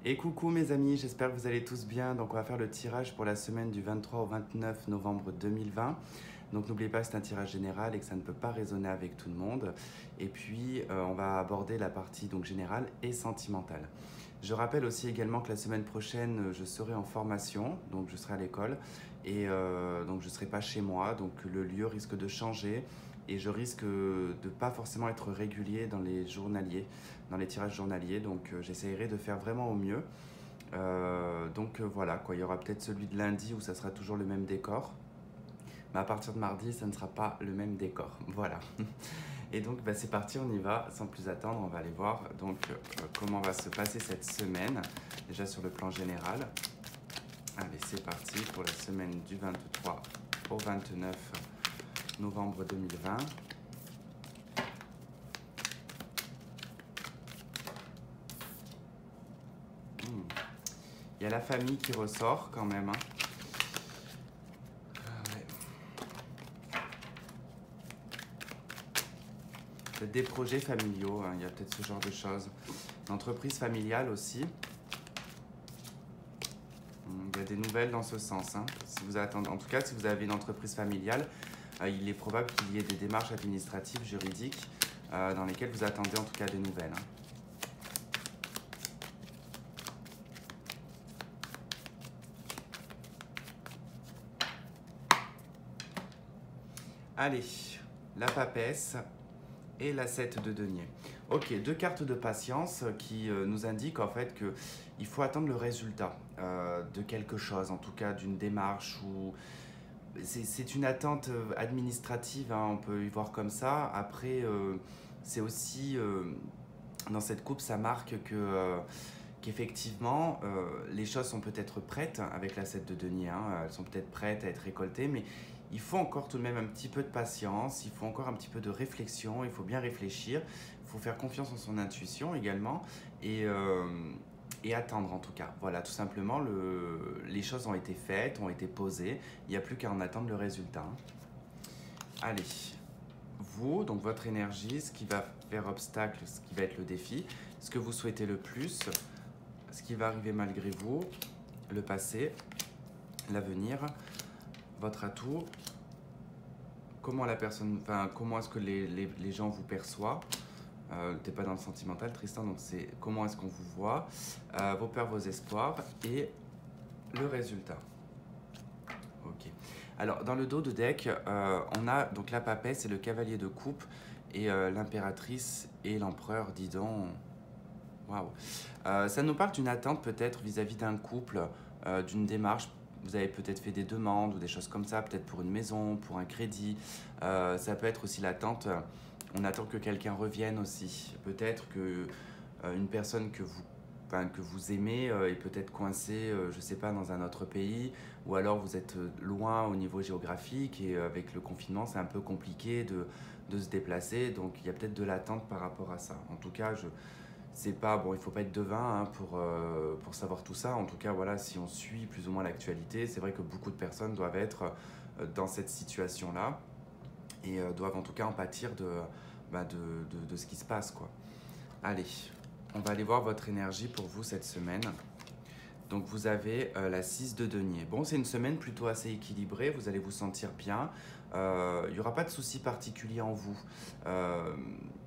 Et coucou mes amis, j'espère que vous allez tous bien. Donc on va faire le tirage pour la semaine du 23 au 29 novembre 2020. Donc n'oubliez pas que c'est un tirage général et que ça ne peut pas résonner avec tout le monde. Et puis on va aborder la partie donc générale et sentimentale. Je rappelle aussi également que la semaine prochaine, je serai en formation, donc je serai à l'école et donc je ne serai pas chez moi, donc le lieu risque de changer et je risque de ne pas forcément être régulier dans les journaliers, dans les tirages journaliers, donc j'essaierai de faire vraiment au mieux. Voilà, quoi. Il y aura peut-être celui de lundi où ça sera toujours le même décor, mais à partir de mardi, ça ne sera pas le même décor. Voilà. Et donc c'est parti, on y va, sans plus attendre, on va aller voir donc comment va se passer cette semaine, déjà sur le plan général. Allez, c'est parti pour la semaine du 23 au 29 novembre 2020. Il y a la famille qui ressort quand même, hein. Peut-être des projets familiaux, hein, il y a peut-être ce genre de choses. L'entreprise familiale aussi. Il y a des nouvelles dans ce sens, hein. Si vous attendez, en tout cas, si vous avez une entreprise familiale, il est probable qu'il y ait des démarches administratives, juridiques, dans lesquelles vous attendez en tout cas des nouvelles, hein. Allez, la papesse et la 7 de denier. Ok, deux cartes de patience qui nous indiquent en fait qu'il faut attendre le résultat de quelque chose, en tout cas d'une démarche ou c'est une attente administrative, hein, on peut y voir comme ça. Après, c'est aussi dans cette coupe, ça marque qu'effectivement, les choses sont peut-être prêtes avec la 7 de denier, hein, elles sont peut-être prêtes à être récoltées, mais il faut encore tout de même un petit peu de patience, il faut encore un petit peu de réflexion, il faut bien réfléchir, il faut faire confiance en son intuition également et attendre en tout cas. Voilà, tout simplement, les choses ont été faites, ont été posées, il n'y a plus qu'à en attendre le résultat, hein. Allez, vous, donc votre énergie, ce qui va faire obstacle, ce qui va être le défi, ce que vous souhaitez le plus, ce qui va arriver malgré vous, le passé, l'avenir, votre atout, comment la personne, enfin, comment est-ce que les gens vous perçoivent. T'es pas dans le sentimental, Tristan, donc c'est comment est-ce qu'on vous voit, vos peurs, vos espoirs et le résultat. Ok. Alors, dans le dos de deck, on a donc la papesse et le cavalier de coupe et l'impératrice et l'empereur, dis donc. Waouh. Ça nous parle d'une attente peut-être vis-à-vis d'un couple, d'une démarche. Vous avez peut-être fait des demandes ou des choses comme ça, peut-être pour une maison, pour un crédit. Ça peut être aussi l'attente. On attend que quelqu'un revienne aussi. Peut-être que une personne que vous aimez est peut-être coincée, je ne sais pas, dans un autre pays, ou alors vous êtes loin au niveau géographique et avec le confinement, c'est un peu compliqué de se déplacer. Donc il y a peut-être de l'attente par rapport à ça. En tout cas, c'est pas bon, il faut pas être devin, hein, pour savoir tout ça. En tout cas, voilà, si on suit plus ou moins l'actualité, c'est vrai que beaucoup de personnes doivent être dans cette situation-là et doivent en tout cas en pâtir de ce qui se passe, quoi. Allez, on va aller voir votre énergie pour vous cette semaine. Donc vous avez la 6 de denier. Bon, c'est une semaine plutôt assez équilibrée, vous allez vous sentir bien. Il n'y aura pas de soucis particuliers en vous.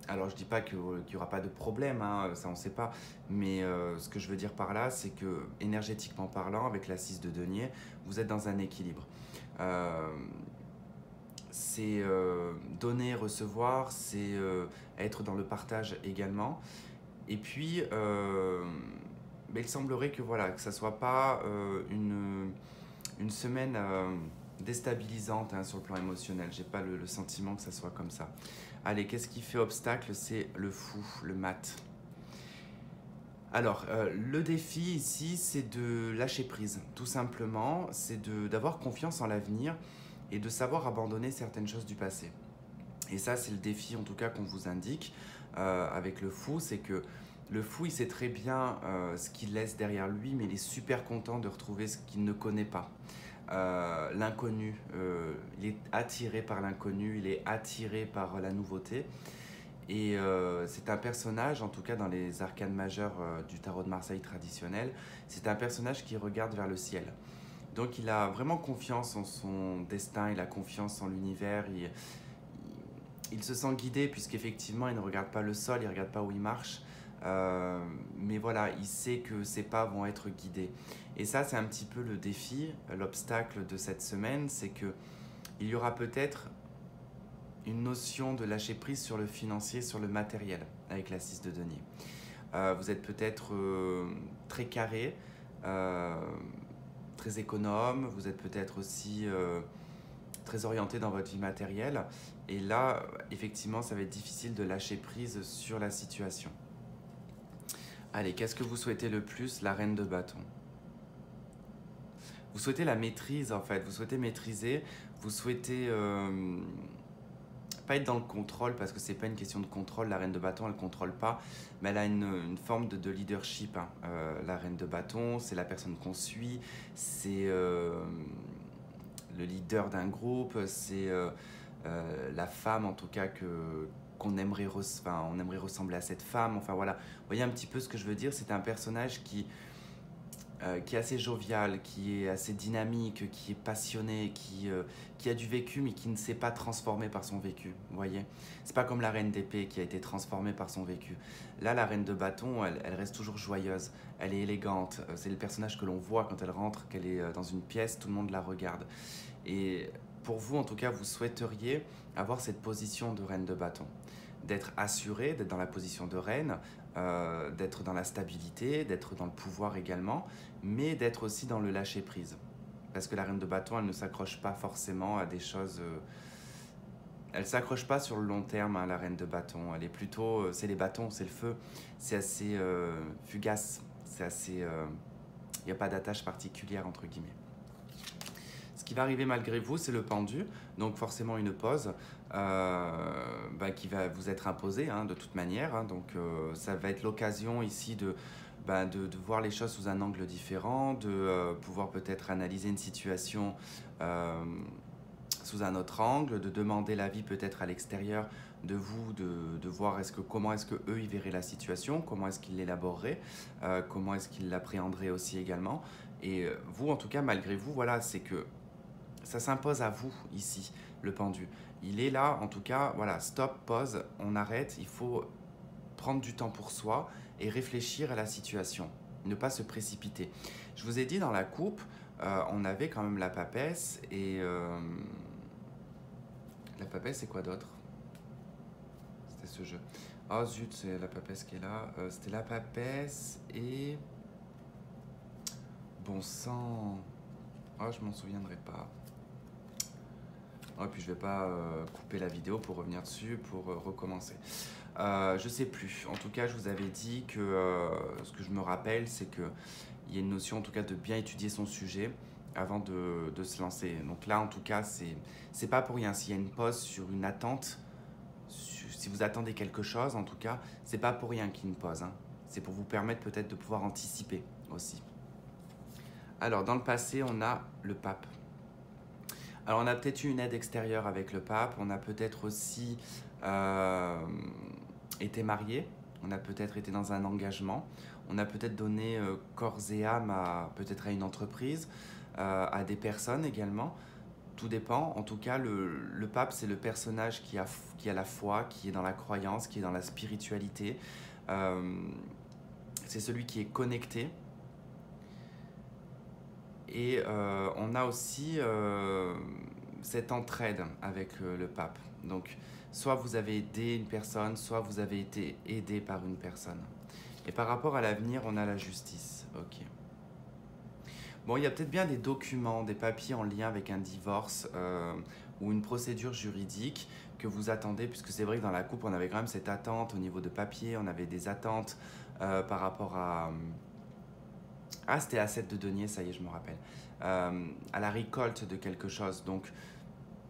Alors je dis pas qu'il n'y aura pas de problème, hein, ça on ne sait pas. Mais ce que je veux dire par là, c'est que énergétiquement parlant, avec la 6 de denier, vous êtes dans un équilibre. C'est donner, recevoir, c'est être dans le partage également. Et puis, mais il semblerait que voilà, que ça soit pas une semaine déstabilisante, hein, sur le plan émotionnel. J'ai pas le sentiment que ça soit comme ça. Allez, qu'est-ce qui fait obstacle? C'est le fou, le mat. Alors, le défi ici, c'est de lâcher prise, tout simplement. C'est d'avoir confiance en l'avenir et de savoir abandonner certaines choses du passé. Et ça, c'est le défi en tout cas qu'on vous indique avec le fou, c'est que le fou, il sait très bien ce qu'il laisse derrière lui, mais il est super content de retrouver ce qu'il ne connaît pas. L'inconnu, il est attiré par l'inconnu, il est attiré par la nouveauté. Et c'est un personnage, en tout cas dans les arcanes majeures du tarot de Marseille traditionnel, c'est un personnage qui regarde vers le ciel. Donc il a vraiment confiance en son destin, il a confiance en l'univers, il se sent guidé puisqu'effectivement il ne regarde pas le sol, il ne regarde pas où il marche. Mais voilà, il sait que ses pas vont être guidés. Et ça, c'est un petit peu le défi, l'obstacle de cette semaine, c'est que il y aura peut-être une notion de lâcher prise sur le financier, sur le matériel, avec la 6 de denier. Vous êtes peut-être très carré, très économe, vous êtes peut-être aussi très orienté dans votre vie matérielle. Et là, effectivement, ça va être difficile de lâcher prise sur la situation. Allez, qu'est-ce que vous souhaitez le plus? La reine de bâton. Vous souhaitez la maîtrise, en fait. Vous souhaitez maîtriser, vous souhaitez pas être dans le contrôle, parce que c'est pas une question de contrôle. La reine de bâton, elle contrôle pas, mais elle a une forme de leadership, hein. La reine de bâton, c'est la personne qu'on suit, c'est le leader d'un groupe, c'est la femme en tout cas qu'on aimerait, on aimerait ressembler à cette femme. Enfin voilà, vous voyez un petit peu ce que je veux dire. C'est un personnage qui est assez jovial, qui est assez dynamique, qui est passionné, qui a du vécu mais qui ne s'est pas transformé par son vécu. Vous voyez, c'est pas comme la reine d'épée qui a été transformée par son vécu. Là, la reine de bâton, elle reste toujours joyeuse, elle est élégante. C'est le personnage que l'on voit quand elle rentre, qu'elle est dans une pièce, tout le monde la regarde. Et pour vous, en tout cas, vous souhaiteriez avoir cette position de reine de bâton, d'être assuré, d'être dans la position de reine, d'être dans la stabilité, d'être dans le pouvoir également, mais d'être aussi dans le lâcher-prise. Parce que la reine de bâton, elle ne s'accroche pas forcément à des choses... elle ne s'accroche pas sur le long terme, hein, la reine de bâton. Elle est plutôt... c'est les bâtons, c'est le feu. C'est assez fugace. C'est assez... il n'y a pas d'attache particulière, entre guillemets. Ce qui va arriver malgré vous, c'est le pendu, donc forcément une pause qui va vous être imposée, hein, de toute manière. Hein, donc ça va être l'occasion ici de voir les choses sous un angle différent, de pouvoir peut-être analyser une situation sous un autre angle, de demander l'avis peut-être à l'extérieur de vous, de voir comment est-ce que eux ils verraient la situation, comment est-ce qu'ils l'élaboreraient, comment est-ce qu'ils l'appréhenderaient aussi également. Et vous, en tout cas, malgré vous, voilà, c'est que ça s'impose à vous ici, le pendu. Il est là, en tout cas, voilà, stop, pause, on arrête, il faut prendre du temps pour soi et réfléchir à la situation, ne pas se précipiter. Je vous ai dit, dans la coupe, on avait quand même la papesse et... la papesse, c'est quoi d'autre? C'était ce jeu. Oh zut, c'est la papesse qui est là. C'était la papesse et... Bon sang... Oh, je m'en souviendrai pas. Oh, puis je vais pas couper la vidéo pour revenir dessus, pour recommencer. Je sais plus. En tout cas, je vous avais dit que ce que je me rappelle, c'est qu'il y a une notion, en tout cas, de bien étudier son sujet avant de se lancer. Donc là, en tout cas, c'est pas pour rien. S'il y a une pause sur une attente, si vous attendez quelque chose, en tout cas, c'est pas pour rien qu'il y ait une pause, hein. C'est pour vous permettre peut-être de pouvoir anticiper aussi. Alors, dans le passé, on a le pape. Alors, on a peut-être eu une aide extérieure avec le pape, on a peut-être aussi été marié, on a peut-être été dans un engagement, on a peut-être donné corps et âme peut-être à une entreprise, à des personnes également. Tout dépend. En tout cas, le pape, c'est le personnage qui a la foi, qui est dans la croyance, qui est dans la spiritualité. C'est celui qui est connecté. Et on a aussi cette entraide avec le pape. Donc, soit vous avez aidé une personne, soit vous avez été aidé par une personne. Et par rapport à l'avenir, on a la justice. Ok. Bon, il y a peut-être bien des documents, des papiers en lien avec un divorce ou une procédure juridique que vous attendez, puisque c'est vrai que dans la coupe, on avait quand même cette attente au niveau de papier, on avait des attentes par rapport à... Ah, c'était la 7 de denier, ça y est, je me rappelle. À la récolte de quelque chose. Donc,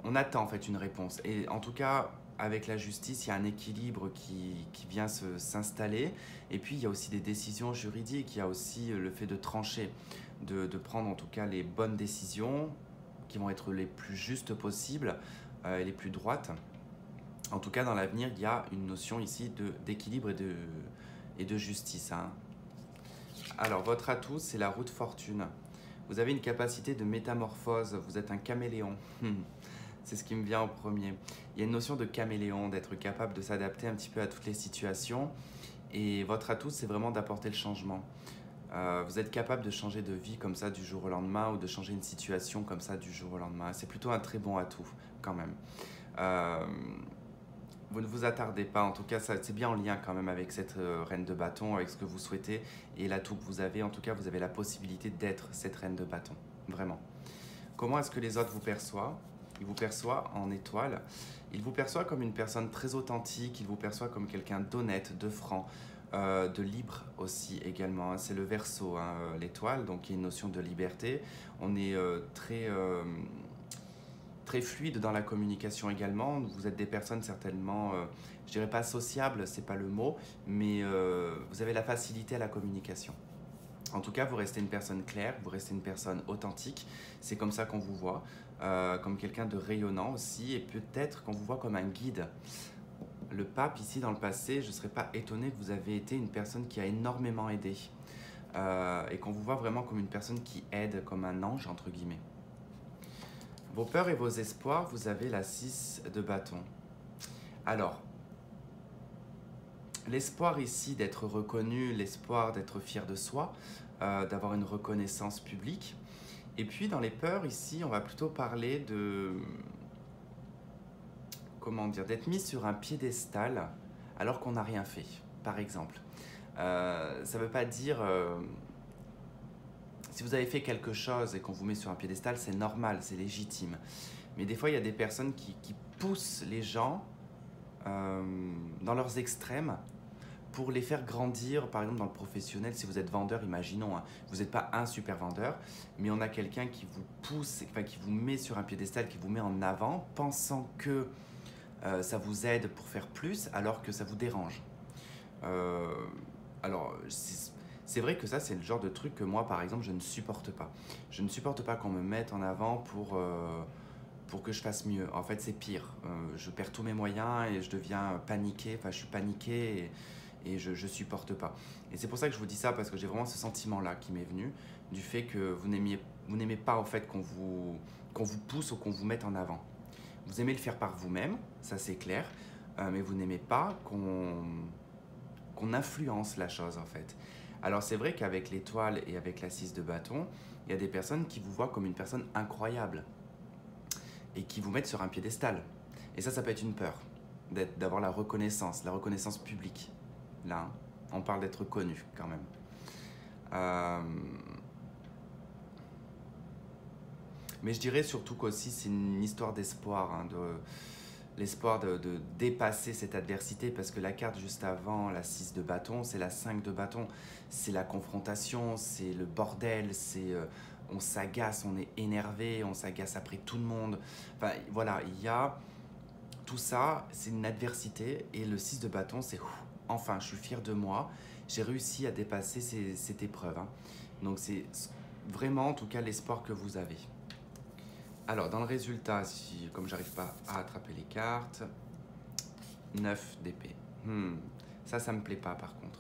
on attend en fait une réponse. Et en tout cas, avec la justice, il y a un équilibre qui vient s'installer. Et puis, il y a aussi des décisions juridiques. Il y a aussi le fait de trancher, de prendre en tout cas les bonnes décisions qui vont être les plus justes possibles et les plus droites. En tout cas, dans l'avenir, il y a une notion ici d'équilibre et de justice, hein. Alors, votre atout, c'est la roue de fortune. Vous avez une capacité de métamorphose, vous êtes un caméléon. C'est ce qui me vient en premier. Il y a une notion de caméléon, d'être capable de s'adapter un petit peu à toutes les situations. Et votre atout, c'est vraiment d'apporter le changement. Vous êtes capable de changer de vie comme ça du jour au lendemain ou de changer une situation comme ça du jour au lendemain. C'est plutôt un très bon atout quand même. Euh, vous ne vous attardez pas, en tout cas c'est bien en lien quand même avec cette reine de bâton, avec ce que vous souhaitez et l'atout que vous avez. En tout cas, vous avez la possibilité d'être cette reine de bâton, vraiment. Comment est-ce que les autres vous perçoivent? Ils vous perçoivent en étoile. Ils vous perçoivent comme une personne très authentique, ils vous perçoivent comme quelqu'un d'honnête, de franc, de libre aussi également. C'est le Verseau, hein, l'étoile, donc il y a une notion de liberté. On est très fluide dans la communication également. Vous êtes des personnes certainement, je dirais pas sociables, c'est pas le mot, mais vous avez la facilité à la communication. En tout cas, vous restez une personne claire, vous restez une personne authentique. C'est comme ça qu'on vous voit, comme quelqu'un de rayonnant aussi, et peut-être qu'on vous voit comme un guide. Le pape, ici, dans le passé, je ne serais pas étonné que vous avez été une personne qui a énormément aidé. Et qu'on vous voit vraiment comme une personne qui aide, comme un ange, entre guillemets. Vos peurs et vos espoirs, vous avez la 6 de bâton. Alors, l'espoir ici d'être reconnu, l'espoir d'être fier de soi, d'avoir une reconnaissance publique. Et puis dans les peurs ici, on va plutôt parler de, comment dire, d'être mis sur un piédestal alors qu'on n'a rien fait, par exemple. Ça ne veut pas dire, si vous avez fait quelque chose et qu'on vous met sur un piédestal, c'est normal, c'est légitime. Mais des fois, il y a des personnes qui poussent les gens dans leurs extrêmes pour les faire grandir, par exemple dans le professionnel. Si vous êtes vendeur, imaginons, hein, vous n'êtes pas un super vendeur, mais on a quelqu'un qui vous pousse, enfin, qui vous met sur un piédestal, qui vous met en avant, pensant que ça vous aide pour faire plus, alors que ça vous dérange. Euh, alors, c'est vrai que ça, c'est le genre de truc que moi, par exemple, je ne supporte pas. Je ne supporte pas qu'on me mette en avant pour que je fasse mieux. En fait, c'est pire. Je perds tous mes moyens et je deviens paniqué. Enfin, je suis paniqué et je ne supporte pas. Et c'est pour ça que je vous dis ça, parce que j'ai vraiment ce sentiment-là qui m'est venu, du fait que vous n'aimez pas, en fait, qu'on vous pousse ou qu'on vous mette en avant. Vous aimez le faire par vous-même, ça c'est clair, mais vous n'aimez pas qu'on influence la chose, en fait. Alors c'est vrai qu'avec l'étoile et avec la 6 de bâton, il y a des personnes qui vous voient comme une personne incroyable et qui vous mettent sur un piédestal. Et ça peut être une peur, d'avoir la reconnaissance publique. Là, hein, on parle d'être connu quand même. Mais je dirais surtout qu'aussi c'est une histoire d'espoir, hein, l'espoir de dépasser cette adversité, parce que la carte juste avant, la 6 de bâton, c'est la 5 de bâton. C'est la confrontation, c'est le bordel, on s'agace, on est énervé, on s'agace après tout le monde. Enfin voilà, il y a tout ça, c'est une adversité, et le 6 de bâton, c'est enfin, je suis fier de moi, j'ai réussi à dépasser cette épreuve, hein. Donc c'est vraiment en tout cas l'espoir que vous avez. Alors, dans le résultat, comme j'arrive pas à attraper les cartes, 9 d'épée. Ça me plaît pas par contre.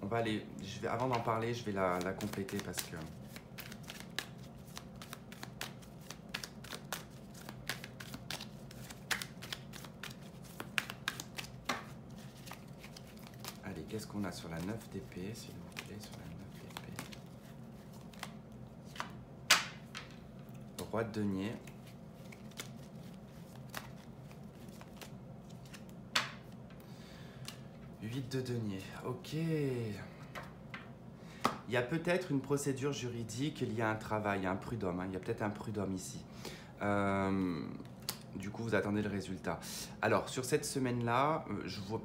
On va aller, avant d'en parler, je vais la compléter parce que... Allez, qu'est-ce qu'on a sur la 9 d'épée, s'il vous plaît, sur la 9 d'épée. Roi de denier. De denier, ok. Il y a peut-être une procédure juridique liée à un travail, un prud'homme, hein. Il y a peut-être un prud'homme ici. Du coup, vous attendez le résultat. Alors, sur cette semaine-là,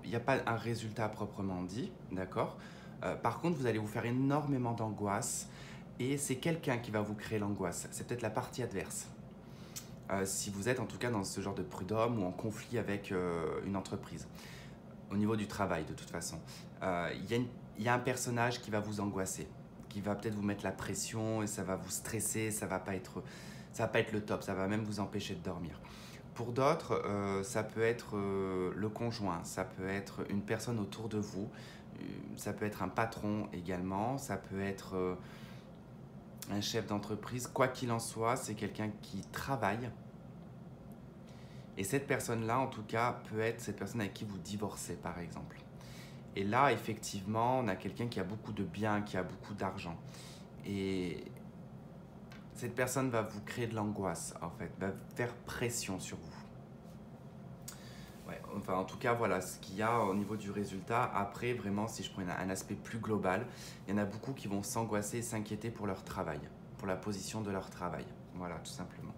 il n'y a pas un résultat proprement dit, d'accord. Par contre, vous allez vous faire énormément d'angoisse et c'est quelqu'un qui va vous créer l'angoisse. C'est peut-être la partie adverse. Si vous êtes en tout cas dans ce genre de prud'homme ou en conflit avec une entreprise. Au niveau du travail, de toute façon. Il y a un personnage qui va vous angoisser, qui va peut-être vous mettre la pression et ça va vous stresser, ça va pas être le top, ça va même vous empêcher de dormir. Pour d'autres, ça peut être le conjoint, ça peut être une personne autour de vous, ça peut être un patron également, ça peut être un chef d'entreprise. Quoi qu'il en soit, c'est quelqu'un qui travaille. Et cette personne-là, en tout cas, peut être cette personne avec qui vous divorcez, par exemple. Et là, effectivement, on a quelqu'un qui a beaucoup de biens, qui a beaucoup d'argent. Et cette personne va vous créer de l'angoisse, en fait, va faire pression sur vous. Ouais, enfin, en tout cas, voilà ce qu'il y a au niveau du résultat. Après, vraiment, si je prends un aspect plus global, il y en a beaucoup qui vont s'angoisser et s'inquiéter pour leur travail, pour la position de leur travail. Voilà, tout simplement.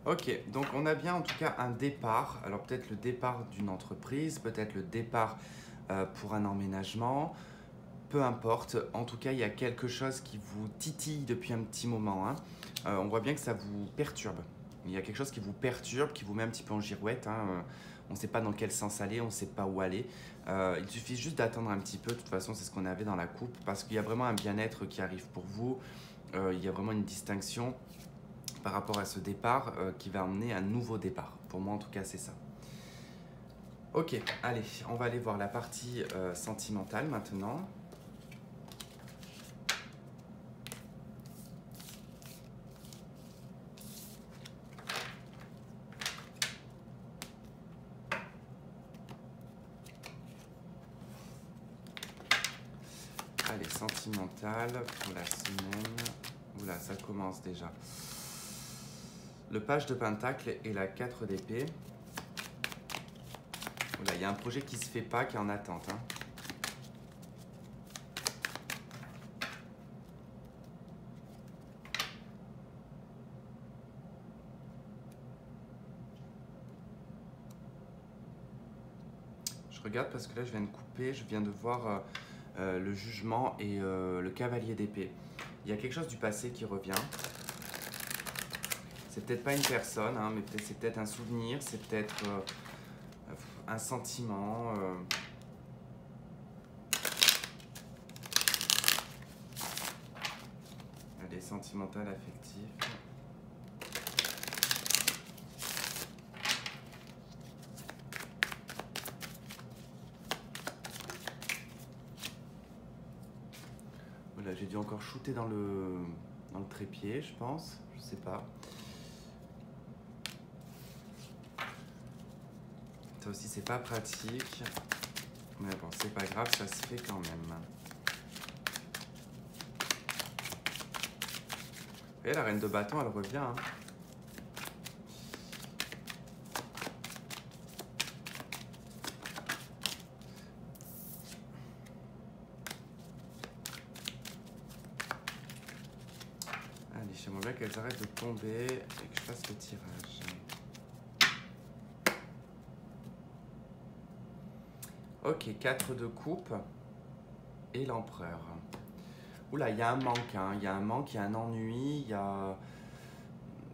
Ok, donc on a bien en tout cas un départ. Alors peut-être le départ d'une entreprise, peut-être le départ pour un emménagement, peu importe. En tout cas, il y a quelque chose qui vous titille depuis un petit moment, hein. On voit bien que ça vous perturbe. Il y a quelque chose qui vous perturbe, qui vous met un petit peu en girouette, hein. On ne sait pas dans quel sens aller, on ne sait pas où aller. Il suffit juste d'attendre un petit peu. De toute façon, c'est ce qu'on avait dans la coupe, parce qu'il y a vraiment un bien-être qui arrive pour vous. Il y a vraiment une distinction par rapport à ce départ qui va emmener un nouveau départ. Pour moi, en tout cas, c'est ça. Ok, allez, on va aller voir la partie sentimentale maintenant. Allez, sentimentale pour la semaine. Oula, ça commence déjà. Le page de pentacle et la 4 d'épée. Oula, il y a un projet qui se fait pas, qui est en attente, hein. Je regarde parce que là, je viens de couper, je viens de voir le jugement et le cavalier d'épée. Il y a quelque chose du passé qui revient. C'est peut-être pas une personne, hein, mais c'est peut-être un souvenir, c'est peut-être un sentiment. Allez, sentimental, affectif. Voilà, j'ai dû encore shooter dans le trépied, je pense. Je sais pas. Ça aussi, c'est pas pratique. Mais bon, c'est pas grave, ça se fait quand même. Et la reine de bâton, elle revient, hein. Allez, j'aimerais bien qu'elles arrêtent de tomber et que je fasse le tirage. Ok, 4 de coupe et l'empereur. Oula, il y a un manque, hein. Il y a un manque, il y a un ennui, il y a...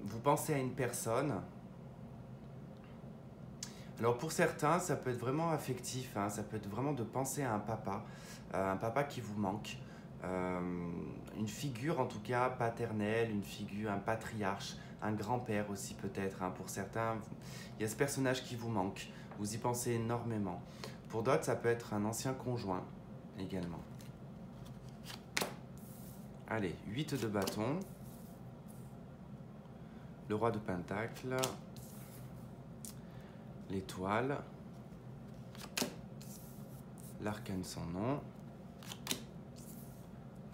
Vous pensez à une personne. Alors pour certains, ça peut être vraiment affectif, hein. Ça peut être vraiment de penser à un papa qui vous manque. Une figure en tout cas paternelle, une figure, un patriarche, un grand-père aussi peut-être, hein. Pour certains, il y a ce personnage qui vous manque. Vous y pensez énormément. Pour d'autres, ça peut être un ancien conjoint également. Allez, 8 de bâton. Le roi de pentacle. L'étoile. L'arcane sans nom.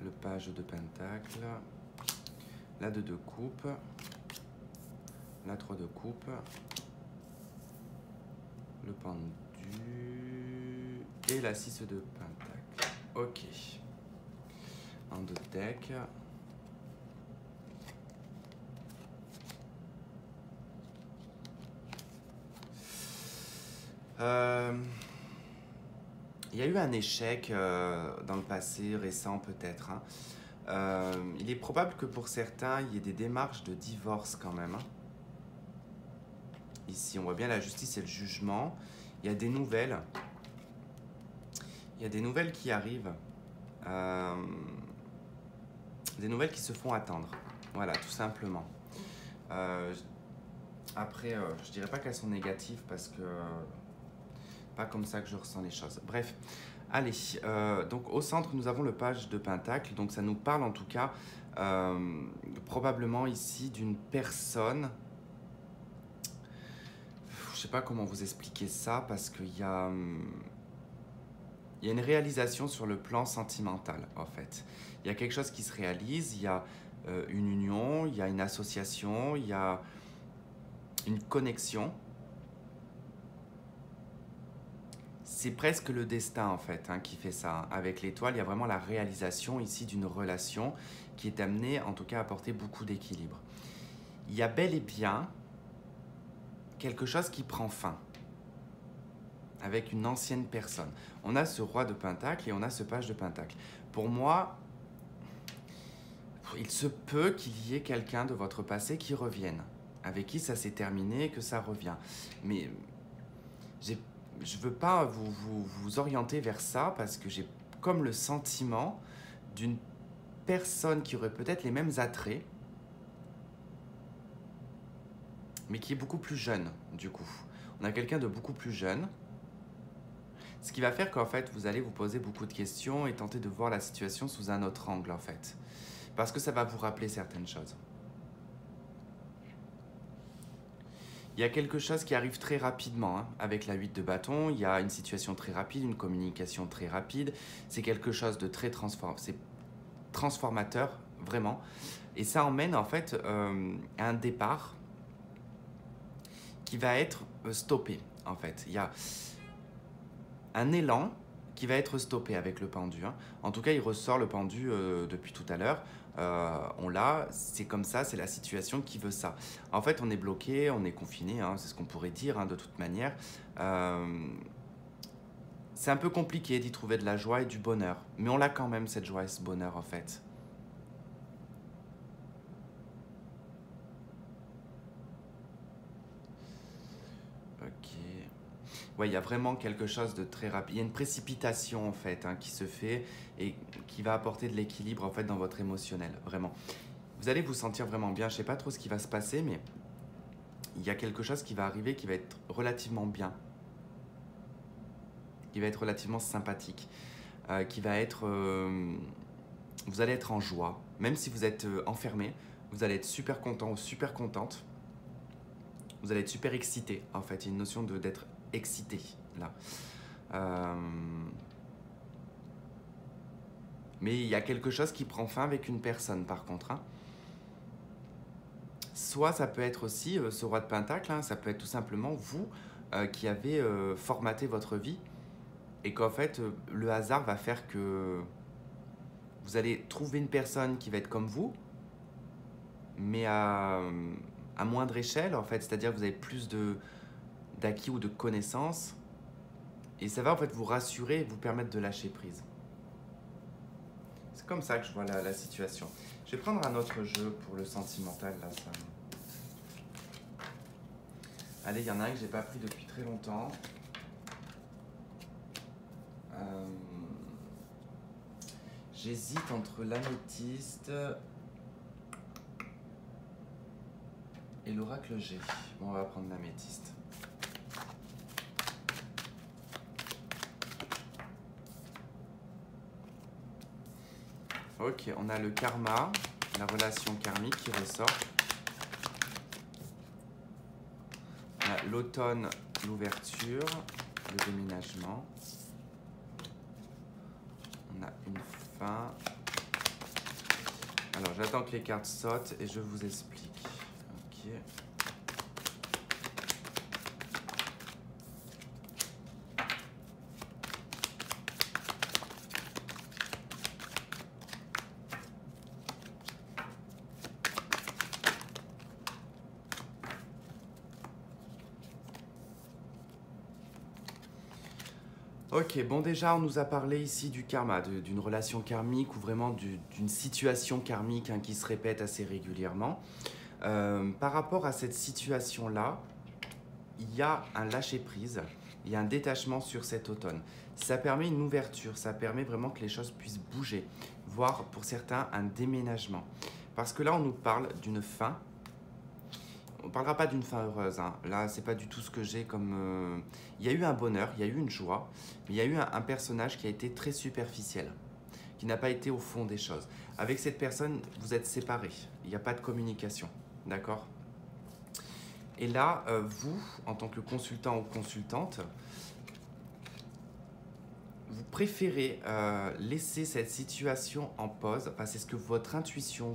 Le page de pentacle. La 2 de coupe. La 3 de coupe. Le pendu. Et la 6 de pentacle. Ok. En 2 deck. Il y a eu un échec dans le passé récent peut-être, hein. Il est probable que pour certains, il y ait des démarches de divorce quand même, hein. Ici, on voit bien la justice et le jugement. Il y a des nouvelles. Il y a des nouvelles qui arrivent. Des nouvelles qui se font attendre. Voilà, tout simplement. Après, je dirais pas qu'elles sont négatives parce que pas comme ça que je ressens les choses. Bref, allez. Donc au centre, nous avons le page de Pentacle. Donc ça nous parle en tout cas probablement ici d'une personne. Je sais pas comment vous expliquer ça parce qu'il y a une réalisation sur le plan sentimental en fait. Il y a quelque chose qui se réalise, il y a une union, il y a une association, il y a une connexion. C'est presque le destin en fait hein, qui fait ça. Avec l'étoile, il y a vraiment la réalisation ici d'une relation qui est amenée en tout cas à apporter beaucoup d'équilibre. Il y a bel et bien quelque chose qui prend fin avec une ancienne personne. On a ce roi de Pentacle et on a ce page de Pentacle. Pour moi, il se peut qu'il y ait quelqu'un de votre passé qui revienne, avec qui ça s'est terminé, que ça revient. Mais je ne veux pas vous orienter vers ça parce que j'ai comme le sentiment d'une personne qui aurait peut-être les mêmes attraits, mais qui est beaucoup plus jeune du coup. On a quelqu'un de beaucoup plus jeune, ce qui va faire qu'en fait vous allez vous poser beaucoup de questions et tenter de voir la situation sous un autre angle en fait. Parce que ça va vous rappeler certaines choses. Il y a quelque chose qui arrive très rapidement hein, avec la 8 de bâton. Il y a une situation très rapide, une communication très rapide. C'est quelque chose de très transformateur, vraiment. Et ça emmène en fait à un départ qui va être stoppé en fait. Il y a un élan qui va être stoppé avec le pendu. Hein. En tout cas, il ressort le pendu depuis tout à l'heure. On l'a, c'est comme ça, c'est la situation qui veut ça. En fait, on est bloqué, on est confiné, hein, c'est ce qu'on pourrait dire hein, de toute manière. C'est un peu compliqué d'y trouver de la joie et du bonheur, mais on l'a quand même cette joie et ce bonheur en fait. Ok. Ouais, il y a vraiment quelque chose de très rapide. Il y a une précipitation en fait hein, qui se fait et qui va apporter de l'équilibre en fait dans votre émotionnel, vraiment. Vous allez vous sentir vraiment bien. Je sais pas trop ce qui va se passer, mais il y a quelque chose qui va arriver qui va être relativement bien, qui va être relativement sympathique, qui va être... vous allez être en joie, même si vous êtes enfermé, vous allez être super content ou super contente. Vous allez être super excité en fait. Il y a une notion d'être excité là. Mais il y a quelque chose qui prend fin avec une personne par contre. Hein. Soit ça peut être aussi ce roi de Pentacle, hein, ça peut être tout simplement vous qui avez formaté votre vie et qu'en fait le hasard va faire que vous allez trouver une personne qui va être comme vous, mais à moindre échelle en fait, c'est-à-dire que vous avez plus d'acquis ou de connaissances et ça va en fait vous rassurer et vous permettre de lâcher prise. C'est comme ça que je vois la situation. Je vais prendre un autre jeu pour le sentimental là. Ça... Allez, il y en a un que j'ai pas pris depuis très longtemps. J'hésite entre l'améthyste et l'oracle G. Bon, on va prendre l'améthyste. Ok, on a le karma, la relation karmique qui ressort. On a l'automne, l'ouverture, le déménagement. On a une fin. Alors, j'attends que les cartes sautent et je vous explique. Ok. Ok, bon déjà on nous a parlé ici du karma, d'une relation karmique ou vraiment d'une situation karmique hein, qui se répète assez régulièrement. Par rapport à cette situation-là, il y a un lâcher-prise, il y a un détachement sur cet automne. Ça permet une ouverture, ça permet vraiment que les choses puissent bouger, voire pour certains un déménagement. Parce que là on nous parle d'une fin. On ne parlera pas d'une fin heureuse, hein. Là, c'est pas du tout ce que j'ai comme. Il y a eu un bonheur, il y a eu une joie, mais il y a eu un personnage qui a été très superficiel, qui n'a pas été au fond des choses. Avec cette personne, vous êtes séparés. Il n'y a pas de communication, d'accord? Et là, vous, en tant que consultant ou consultante, vous préférez laisser cette situation en pause. Enfin, c'est ce que votre intuition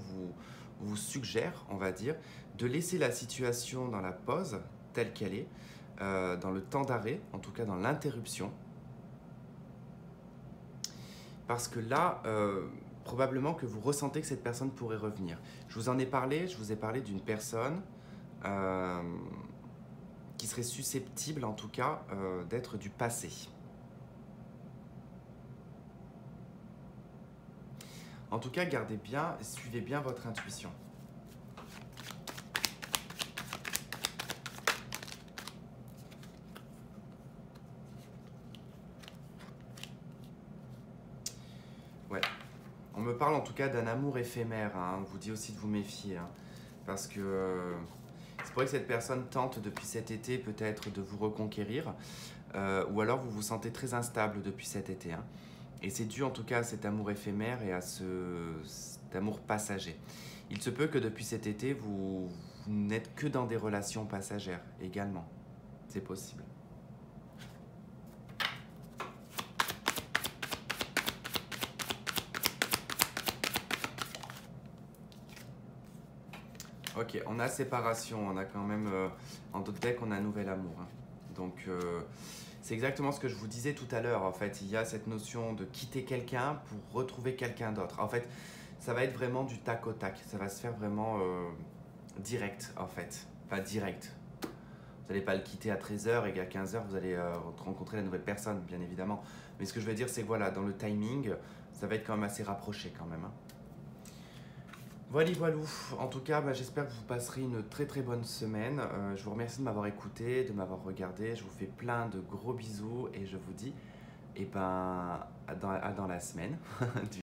vous suggère, on va dire, de laisser la situation dans la pause telle qu'elle est, dans le temps d'arrêt, en tout cas dans l'interruption. Parce que là, probablement que vous ressentez que cette personne pourrait revenir. Je vous en ai parlé, je vous ai parlé d'une personne qui serait susceptible, en tout cas, d'être du passé. En tout cas, gardez bien, suivez bien votre intuition. Ouais. On me parle en tout cas d'un amour éphémère, hein. On vous dit aussi de vous méfier, hein, parce que c'est vrai que cette personne tente depuis cet été peut-être de vous reconquérir, ou alors vous vous sentez très instable depuis cet été, hein. Et c'est dû en tout cas à cet amour éphémère et à cet amour passager. Il se peut que depuis cet été, vous n'êtes que dans des relations passagères également. C'est possible. Ok, on a séparation, on a quand même, en d'autres decks, on a un nouvel amour, hein. Donc, c'est exactement ce que je vous disais tout à l'heure. En fait, il y a cette notion de quitter quelqu'un pour retrouver quelqu'un d'autre. En fait, ça va être vraiment du tac au tac. Ça va se faire vraiment direct, en fait. Enfin, direct. Vous n'allez pas le quitter à 13h et qu'à 15h, vous allez rencontrer la nouvelle personne, bien évidemment. Mais ce que je veux dire, c'est que voilà, dans le timing, ça va être quand même assez rapproché quand même, hein. Voilà, voilou. En tout cas, j'espère que vous passerez une très très bonne semaine. Je vous remercie de m'avoir écouté, de m'avoir regardé. Je vous fais plein de gros bisous et je vous dis à dans la semaine.